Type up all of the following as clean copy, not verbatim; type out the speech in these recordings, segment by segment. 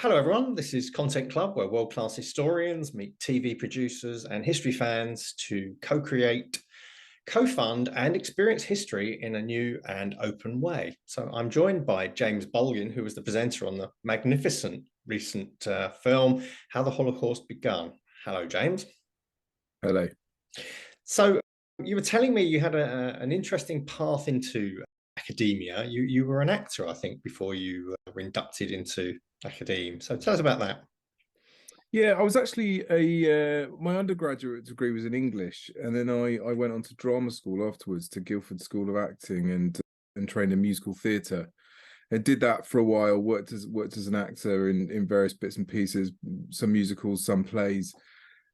Hello, everyone. This is Content Club, where world-class historians meet TV producers and history fans to co-create, co-fund, and experience history in a new and open way. So I'm joined by James Bulgin, who was the presenter on the magnificent recent film, How the Holocaust Began. Hello, James. Hello. So you were telling me you had an interesting path into academia. You were an actor, I think, before you were inducted into academe. So tell us about that. Yeah, I was actually my undergraduate degree was in English, and then I went on to drama school afterwards to Guildford School of Acting and trained in musical theatre. I did that for a while, worked as an actor in various bits and pieces, some musicals, some plays,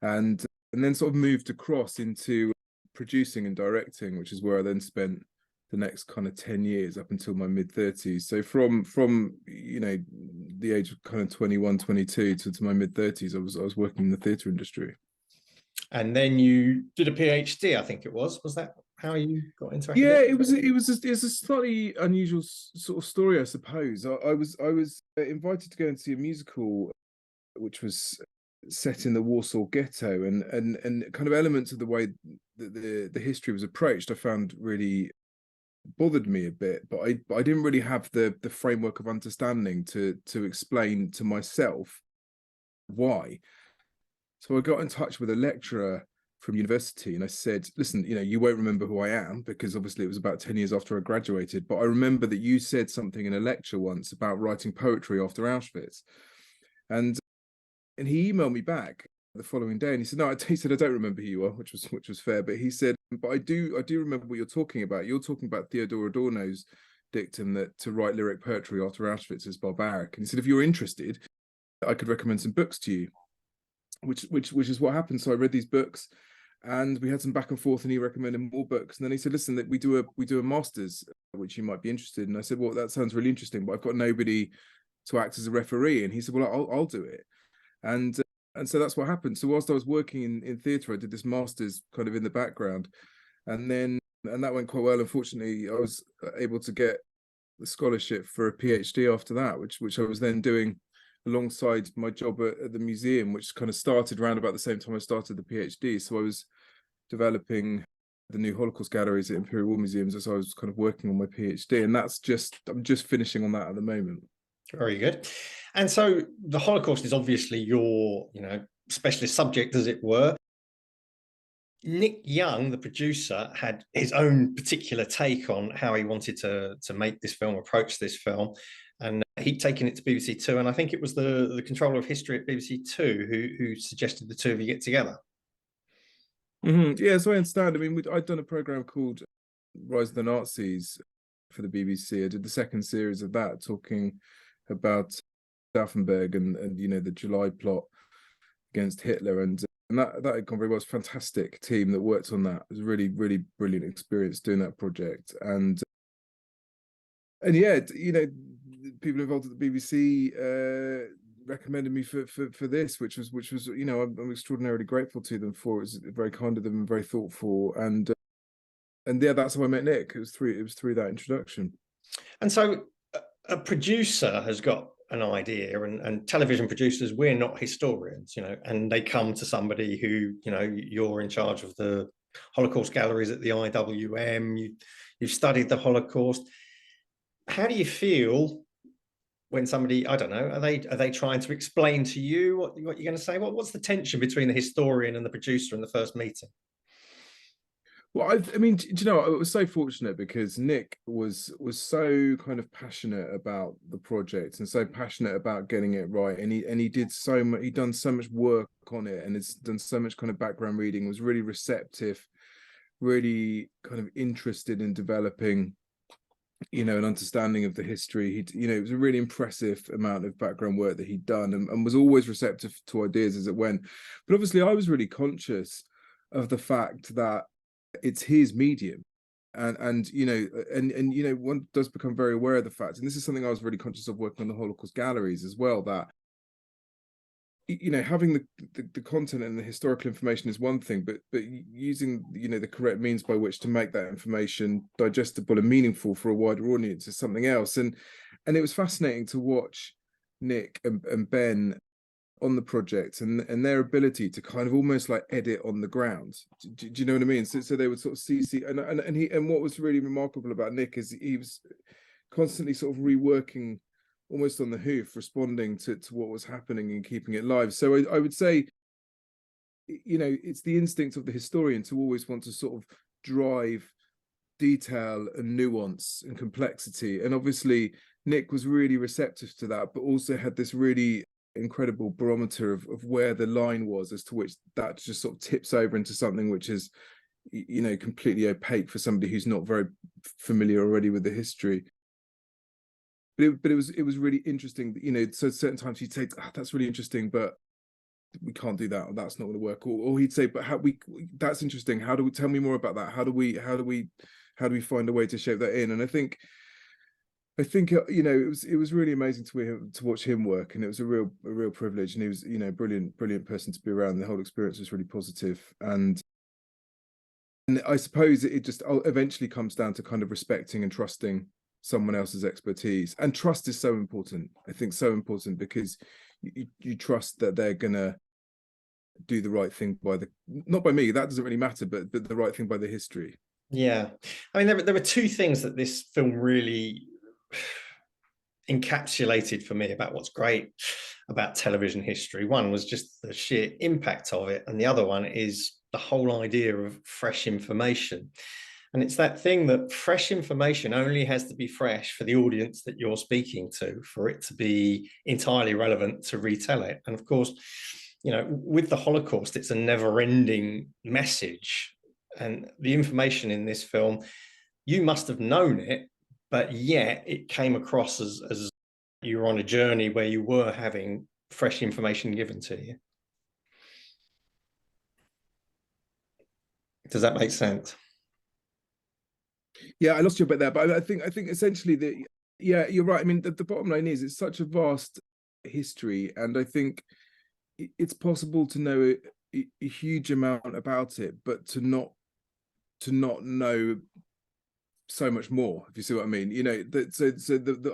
and then sort of moved across into producing and directing, which is where I then spent the next kind of 10 years up until my mid-30s. So from the age of kind of 21, 22 to my mid-30s, I was working in the theatre industry. And then you did a PhD, I think it was. Was that how you got into academia? Yeah, it was a slightly unusual sort of story, I suppose. I was invited to go and see a musical, which was set in the Warsaw Ghetto, and kind of elements of the way that the history was approached, I found really bothered me a bit, but I didn't really have the framework of understanding to explain to myself why. So I got in touch with a lecturer from university and I said, listen, you won't remember who I am because obviously it was about 10 years after I graduated, but I remember that you said something in a lecture once about writing poetry after Auschwitz. And he emailed me back the following day and he said, no, he said, I don't remember who you are, which was fair, but he said, but I do remember what you're talking about. You're talking about Theodore Adorno's dictum that to write lyric poetry after Auschwitz is barbaric. And he said, if you're interested, I could recommend some books to you, which is what happened. So I read these books and we had some back and forth and he recommended more books. And then he said, listen, that we do a master's, which you might be interested in. And I said, well, that sounds really interesting, but I've got nobody to act as a referee. And he said, well, I'll do it. And so that's what happened. So whilst I was working in theatre, I did this master's kind of in the background, and that went quite well. Unfortunately, I was able to get the scholarship for a PhD after that, which I was then doing alongside my job at the museum, which kind of started around about the same time I started the PhD. So I was developing the new Holocaust galleries at Imperial War Museums as I was kind of working on my PhD, and I'm just finishing on that at the moment. Very good. And so the Holocaust is obviously your, specialist subject, as it were. Nick Young, the producer, had his own particular take on how he wanted to make this film, approach this film. And he'd taken it to BBC Two, and I think it was the controller of history at BBC Two who suggested the two of you get together. Yeah, so I understand. I mean, I'd done a program called Rise of the Nazis for the BBC. I did the second series of that, talking about Stauffenberg and the July plot against Hitler, and that had gone very well. It was a fantastic team that worked on that. It was a really, really brilliant experience doing that project. And yeah, people involved at the BBC recommended me for this, which was I'm extraordinarily grateful to them for. It was very kind of them and very thoughtful. And yeah, that's how I met Nick. It was through that introduction. And so a producer has got an idea, and television producers, we're not historians, and they come to somebody who, you're in charge of the Holocaust galleries at the IWM, you've studied the Holocaust. How do you feel when somebody, I don't know, are they trying to explain to you what you're going to say? What's the tension between the historian and the producer in the first meeting? Well, I mean, I was so fortunate because Nick was so kind of passionate about the project and so passionate about getting it right, and he did so much. He'd done so much work on it, and has done so much kind of background reading. Was really receptive, really kind of interested in developing, an understanding of the history. It was a really impressive amount of background work that he'd done, and was always receptive to ideas as it went. But obviously, I was really conscious of the fact that it's his medium, and one does become very aware of the fact, and this is something I was really conscious of working on the Holocaust galleries as well, that having the content and the historical information is one thing, but using the correct means by which to make that information digestible and meaningful for a wider audience is something else. And it was fascinating to watch Nick and Ben on the project, and their ability to kind of almost like edit on the ground. Do you know what I mean? So they would sort of see and what was really remarkable about Nick is he was constantly sort of reworking almost on the hoof, responding to what was happening and keeping it live. So I would say, you know, it's the instinct of the historian to always want to sort of drive detail and nuance and complexity, and obviously Nick was really receptive to that, but also had this really incredible barometer of where the line was, as to which that just sort of tips over into something which is, you know, completely opaque for somebody who's not very familiar already with the history. But it was really interesting, you know. So certain times he'd say, oh, that's really interesting, but we can't do that, or that's not going to work, or he'd say, but how that's interesting, how do we, tell me more about that, how do we find a way to shape that in? And I think you know, it was really amazing to watch him work, and it was a real privilege, and he was, you know, brilliant person to be around. The whole experience was really positive, and I suppose it just eventually comes down to kind of respecting and trusting someone else's expertise. And trust is so important, I think, so important, because you trust that they're gonna do the right thing by the, not by me, that doesn't really matter, but the right thing by the history. Yeah, I mean, there were two things that this film really encapsulated for me about what's great about television history. One was just the sheer impact of it, and the other one is the whole idea of fresh information. And it's that thing that fresh information only has to be fresh for the audience that you're speaking to, for it to be entirely relevant to retell it. And of course, you know, with the Holocaust, it's a never-ending message. And the information in this film, you must have known it, but yet it came across as you were on a journey where you were having fresh information given to you. Does that make sense? Yeah, I lost you a bit there, but I think essentially that, yeah, you're right. I mean, the bottom line is it's such a vast history, and I think it's possible to know a huge amount about it, but to not know so much more, if you see what I mean. You know,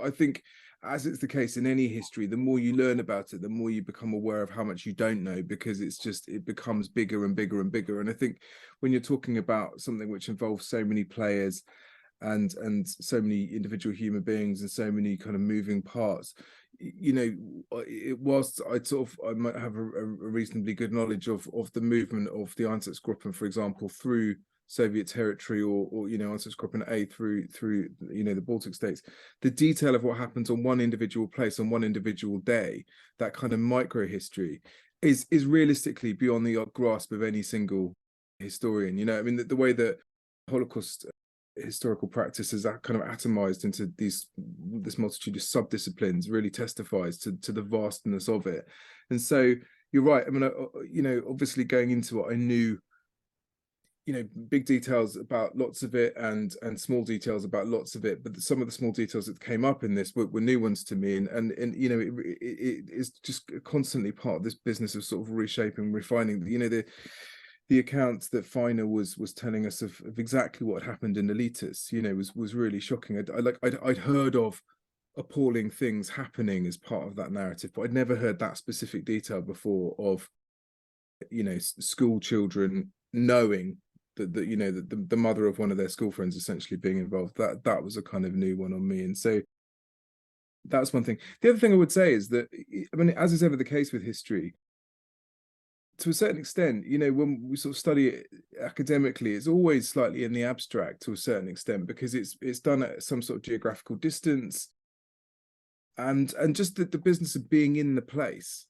I think, as it's the case in any history, the more you learn about it, the more you become aware of how much you don't know, because it becomes bigger and bigger and bigger. And I think when you're talking about something which involves so many players and so many individual human beings and so many kind of moving parts, you know, whilst I might have a reasonably good knowledge of the movement of the Einsatzgruppen, for example, through Soviet territory, or you know, Einsatzgruppen A through you know, the Baltic states, the detail of what happens on one individual place on one individual day, that kind of micro history, is realistically beyond the grasp of any single historian. You know, I mean, the way that Holocaust historical practice is kind of atomized into this multitude of sub-disciplines really testifies to the vastness of it. And so you're right. I mean, you know, obviously going into it, I knew, you know, big details about lots of it and small details about lots of it, but some of the small details that came up in this were new ones to me, and you know, it is just constantly part of this business of sort of reshaping, refining. You know, the account that Farren was telling us of exactly what happened in Elitis, you know, was really shocking. I'd heard of appalling things happening as part of that narrative, but I'd never heard that specific detail before of, you know, school children knowing that you know, that the mother of one of their school friends essentially being involved. That was a kind of new one on me. And so that's one thing. The other thing I would say is that, I mean, as is ever the case with history, to a certain extent, you know, when we sort of study it academically, it's always slightly in the abstract to a certain extent, because it's done at some sort of geographical distance, and just the business of being in the place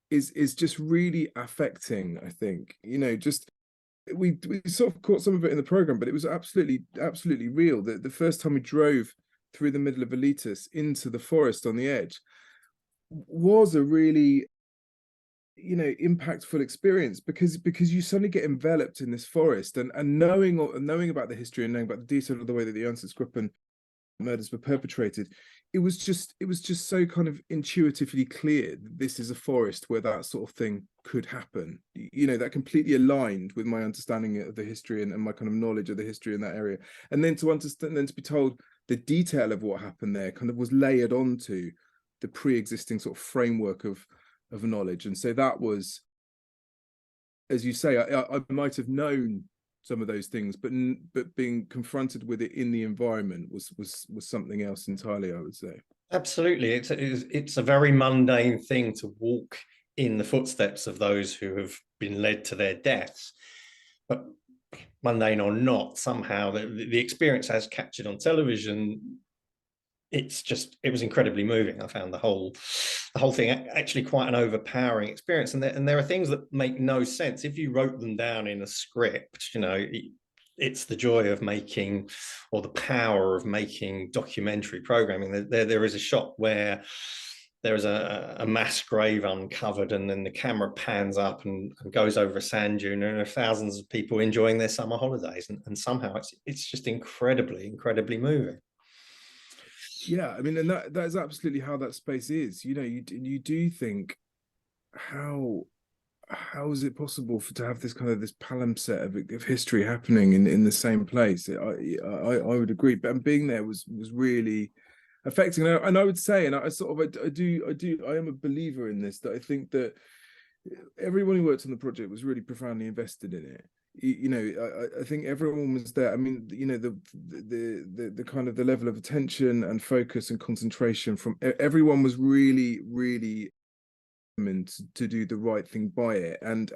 is just really affecting, I think. You know, just we sort of caught some of it in the program, but it was absolutely real. That the first time we drove through the middle of Elitis into the forest on the edge was a really, you know, impactful experience, because you suddenly get enveloped in this forest, and knowing about the history and knowing about the detail of the way that the Einsatzgruppen murders were perpetrated, it was just so kind of intuitively clear that this is a forest where that sort of thing could happen. You know, that completely aligned with my understanding of the history and my kind of knowledge of the history in that area. And then to understand, then to be told the detail of what happened there kind of was layered onto pre-existing sort of framework of knowledge. And so that was, as you say, I might have known some of those things, but being confronted with it in the environment was something else entirely, I would say. Absolutely. It's a very mundane thing to walk in the footsteps of those who have been led to their deaths. But mundane or not, somehow the experience as captured on television, it was incredibly moving. I found the whole thing actually quite an overpowering experience. And there are things that make no sense. If you wrote them down in a script, it's the joy of making, or the power of making, documentary programming. There is a shot where there is a mass grave uncovered, and then the camera pans up and goes over a sand dune, and there are thousands of people enjoying their summer holidays, and somehow it's just incredibly moving. Yeah, I mean, and that is absolutely how that space is. You do think, how is it possible to have this kind of this palimpsest of history happening in the same place? I would agree, but being there was really affecting. And I would say, and I am a believer in this, that I think that everyone who worked on the project was really profoundly invested in it. I think everyone was there. I mean, the kind of the level of attention and focus and concentration from everyone was really determined to do the right thing by it. And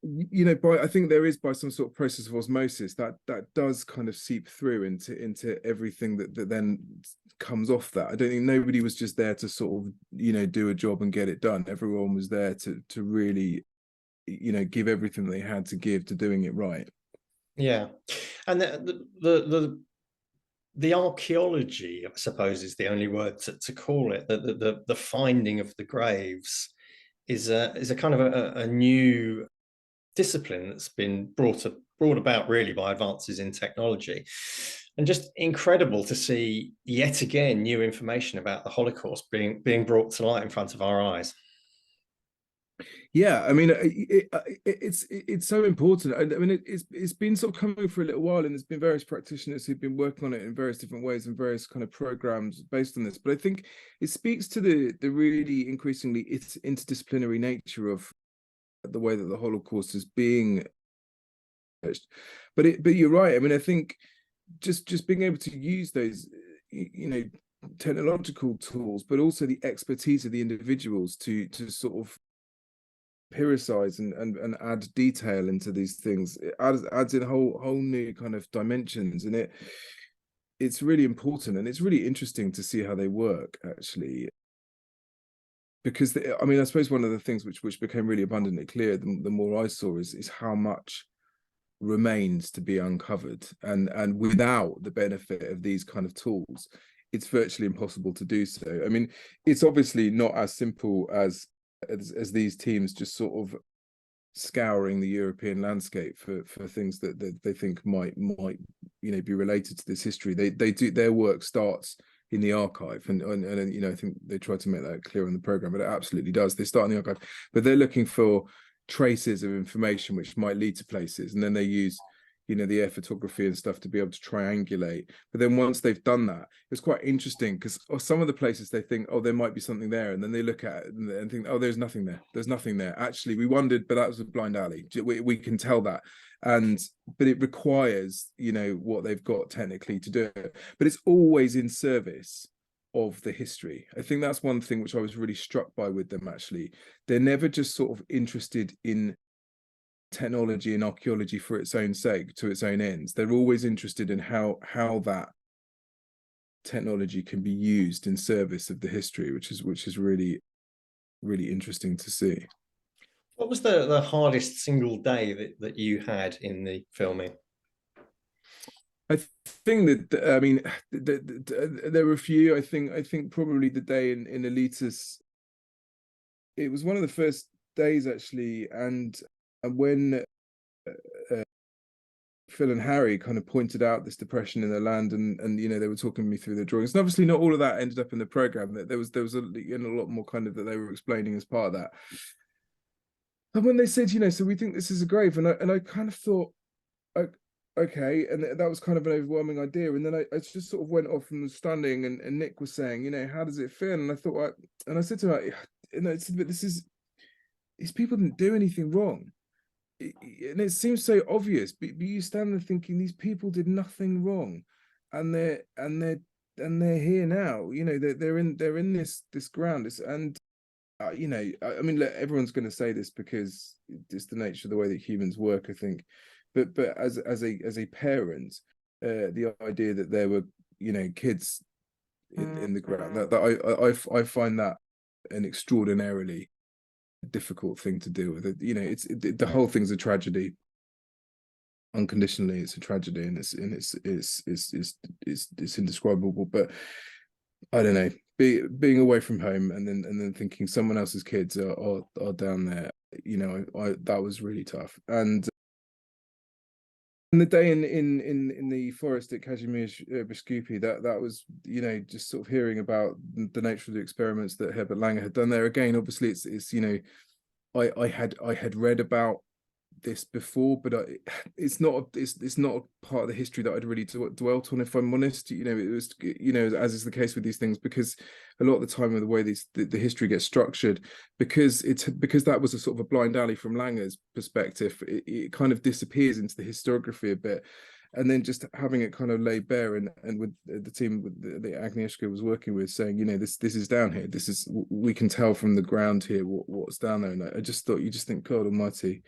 I think there is, by some sort of process of osmosis, that does kind of seep through into everything that then comes off that. I don't think nobody was just there to sort of do a job and get it done. Everyone was there to really give everything they had to give to doing it right. Yeah, and the archaeology, I suppose, is the only word to call it. The finding of the graves is a kind of a new discipline that's been brought about really by advances in technology, and just incredible to see yet again new information about the Holocaust being brought to light in front of our eyes. Yeah, I mean, it's so important. I mean, it's been sort of coming for a little while, and there's been various practitioners who've been working on it in various different ways and various kind of programs based on this. But I think it speaks to the really increasingly interdisciplinary nature of the way that the Holocaust is being. But you're right. I mean, I think just being able to use those, technological tools, but also the expertise of the individuals to sort of empiricize and add detail into these things. It adds in whole new kind of dimensions, and it's really important, and it's really interesting to see how they work, actually. Because I mean, I suppose one of the things which became really abundantly clear the more I saw is how much remains to be uncovered, and without the benefit of these kind of tools, it's virtually impossible to do so. I mean, it's obviously not as simple as these teams just sort of scouring the European landscape for things that they think might be related to this history. They do, their work starts in the archive, and I think they try to make that clear on the program, but it absolutely does. They start in the archive, but they're looking for traces of information which might lead to places, and then they use the air photography and stuff to be able to triangulate. But then once they've done that, it's quite interesting, because some of the places they think, oh, there might be something there, and then they look at it and think, oh, there's nothing there. Actually, we wondered, but that was a blind alley. We can tell that. But it requires what they've got technically to do it, but it's always in service of the history. I think that's one thing which I was really struck by with them. Actually, they're never just sort of interested in technology and archaeology for its own sake, to its own ends. They're always interested in how that technology can be used in service of the history, which is really interesting to see. What was the hardest single day that you had in the filming? I think that I mean there were a few. I think probably the day in Elitis. It was one of the first days, actually, and when Phil and Harry kind of pointed out this depression in the land, and they were talking me through the drawings, and obviously not all of that ended up in the program. That there was a lot more kind of that they were explaining as part of that. And when they said, so we think this is a grave, and I kind of thought, okay, and that was kind of an overwhelming idea. And then I just sort of went off and was standing, and Nick was saying, you know, how does it feel? And I thought, and I said to her, you know, but these people didn't do anything wrong. And it seems so obvious, but you stand there thinking these people did nothing wrong, and they're here now. You know, they're in this ground. And you know, I mean, look, everyone's going to say this because it's the nature of the way that humans work, I think. But as a parent, the idea that there were, you know, kids in the ground, that I find that an extraordinarily difficult thing to deal with. You know, the whole thing's a tragedy. Unconditionally, it's a tragedy, and it's indescribable. But I don't know, being away from home and then thinking someone else's kids are down there, you know, that was really tough. And the day in the forest at Kazimierz Biskupi, that was, you know, just sort of hearing about the nature of the experiments that Herbert Langer had done there. Again, obviously, it's you know, I had read about this before, but it's not a part of the history that I'd really dwelt on, if I'm honest. You know, it was, you know, as is the case with these things, because a lot of the time with the way the history gets structured, because that was a sort of a blind alley from Langer's perspective, it kind of disappears into the historiography a bit. And then just having it kind of laid bare, and with the team with the Agnieszka was working with, saying, you know, this is down here, this is, we can tell from the ground here what's down there. And I just thought, you just think, God Almighty,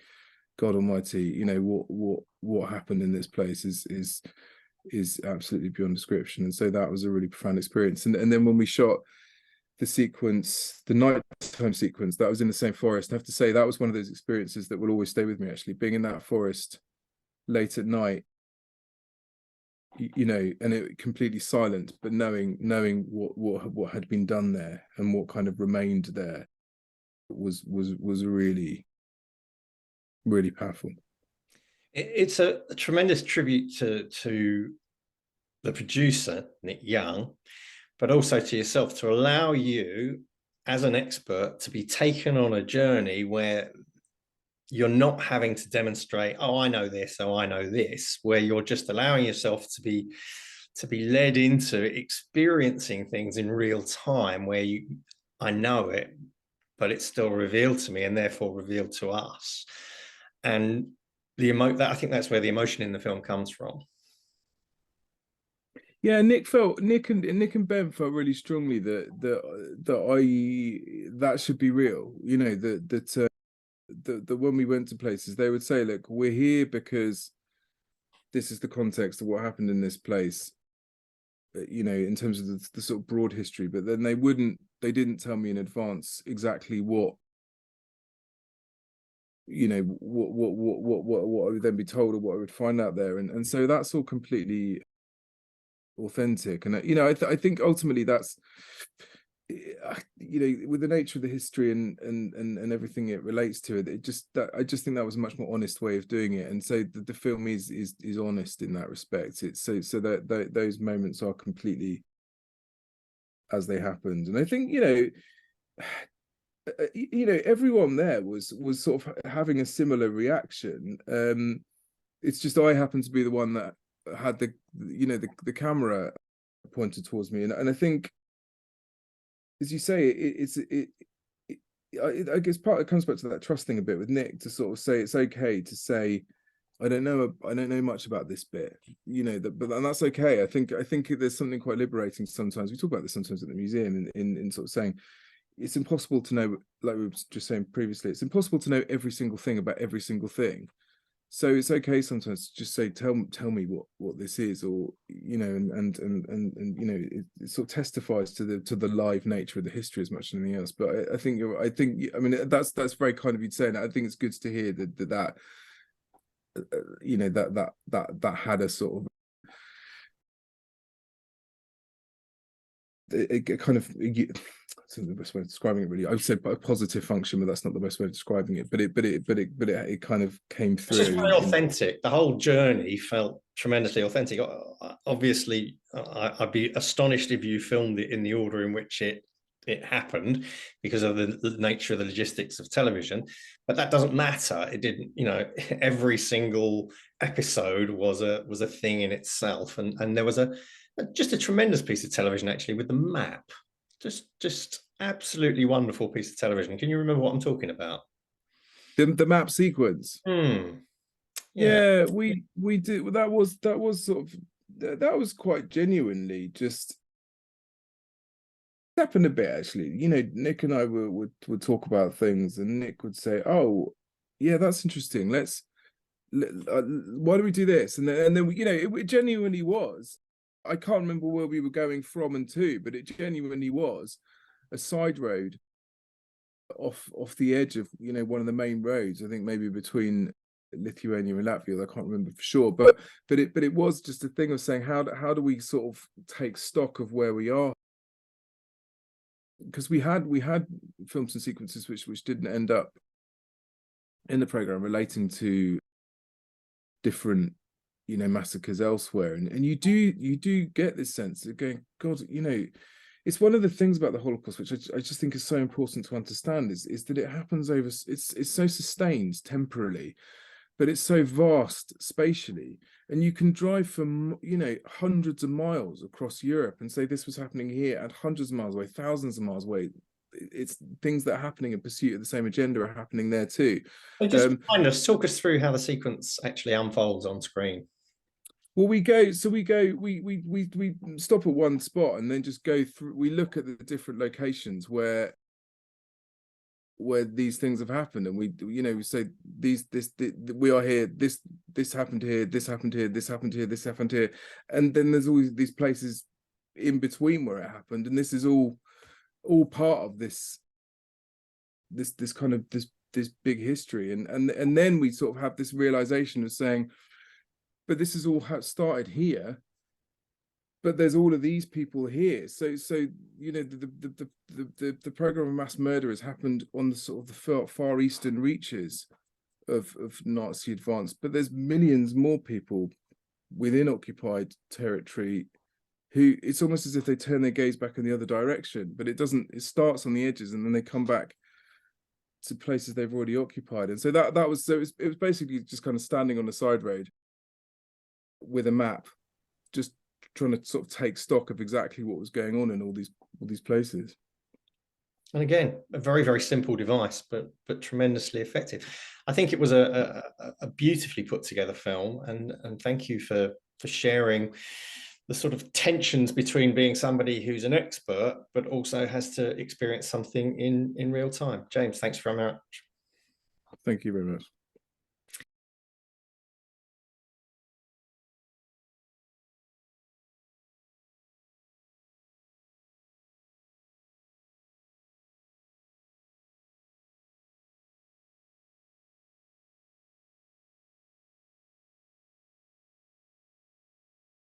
you know, what happened in this place is absolutely beyond description. And so that was a really profound experience. And then when we shot the sequence, the nighttime sequence, that was in the same forest, I have to say that was one of those experiences that will always stay with me, actually, being in that forest late at night, you know, and it completely silent, but knowing what had been done there and what kind of remained there was really, really powerful. It's a tremendous tribute to the producer, Nick Young, but also to yourself, to allow you as an expert to be taken on a journey where you're not having to demonstrate, oh, I know this, oh, I know this, where you're just allowing yourself to be led into experiencing things in real time, where I know it, but it's still revealed to me, and therefore revealed to us. And I think that's where the emotion in the film comes from. Yeah, Nick and Ben felt really strongly that should be real. You know, that when we went to places, they would say, look, we're here because this is the context of what happened in this place, you know, in terms of the sort of broad history. But then they didn't tell me in advance exactly what, you know, what I would then be told, or what I would find out there. And so that's all completely authentic. And you know, I think ultimately that's, you know, with the nature of the history and everything it relates to it, I just think that was a much more honest way of doing it. And so the film is honest in that respect. It's so that those moments are completely as they happened. And I think, you know, everyone there was sort of having a similar reaction. It's just I happened to be the one that had the camera pointed towards me, and I think, as you say, I guess it comes back to that trust thing a bit with Nick, to sort of say it's okay to say, I don't know much about this bit, you know, and that's okay. I think there's something quite liberating sometimes. We talk about this sometimes at the museum, in sort of saying it's impossible to know, like we were just saying previously, it's impossible to know every single thing about every single thing. So it's okay sometimes to just say, tell me what this is, or, you know, and you know, it sort of testifies to the live nature of the history as much as anything else. But I think I mean, that's very kind of you to say, and I think it's good to hear that you know, that had a sort of it kind of, that's the best way of describing it, really. I would say a positive function, but that's not the best way of describing it. But it kind of came through. It's just very authentic. The whole journey felt tremendously authentic. Obviously, I'd be astonished if you filmed it in the order in which it it happened because of the nature of the logistics of television. But that doesn't matter. It didn't, you know, every single episode was a thing in itself. And there was just a tremendous piece of television actually with the map. Just absolutely wonderful piece of television. Can you remember what I'm talking about? The map sequence. Yeah. Yeah, we did. That was sort of that was quite genuinely just happened a bit actually. You know, Nick and I would talk about things, and Nick would say, "Oh, yeah, that's interesting. Why do we do this?" And then we, you know, it genuinely was. I can't remember where we were going from and to, but it genuinely was a side road off the edge of, you know, one of the main roads. I think maybe between Lithuania and Latvia. I can't remember for sure, but it was just a thing of saying how do we sort of take stock of where we are, because we had films and sequences which didn't end up in the program relating to different, you know, massacres elsewhere, and you do get this sense of going, God, you know, it's one of the things about the Holocaust which I just think is so important to understand is that it happens over, it's so sustained temporally, but it's so vast spatially, and you can drive from, you know, hundreds of miles across Europe and say this was happening here, and hundreds of miles away, thousands of miles away, it's things that are happening in pursuit of the same agenda are happening there too. So just remind us, talk us through how the sequence actually unfolds on screen. Well, we stop at one spot and then just go through. We look at the different locations where these things have happened, and we, you know, we say we are here. This happened here. This happened here. This happened here. This happened here, and then there's always these places in between where it happened, and this is all part of this kind of this big history, and then we sort of have this realization of saying, but this is all started here, but there's all of these people here. So you know, the program of mass murder has happened on the sort of the far eastern reaches of Nazi advance, but there's millions more people within occupied territory who, it's almost as if they turn their gaze back in the other direction, but it doesn't. It starts on the edges and then they come back to places they've already occupied. And so that was, so it was basically just kind of standing on the side road with a map, just trying to sort of take stock of exactly what was going on in all these places. And again, a very, very simple device, but tremendously effective. I think it was a beautifully put together film, and thank you for sharing the sort of tensions between being somebody who's an expert, but also has to experience something in real time. James, thanks very much. Thank you very much.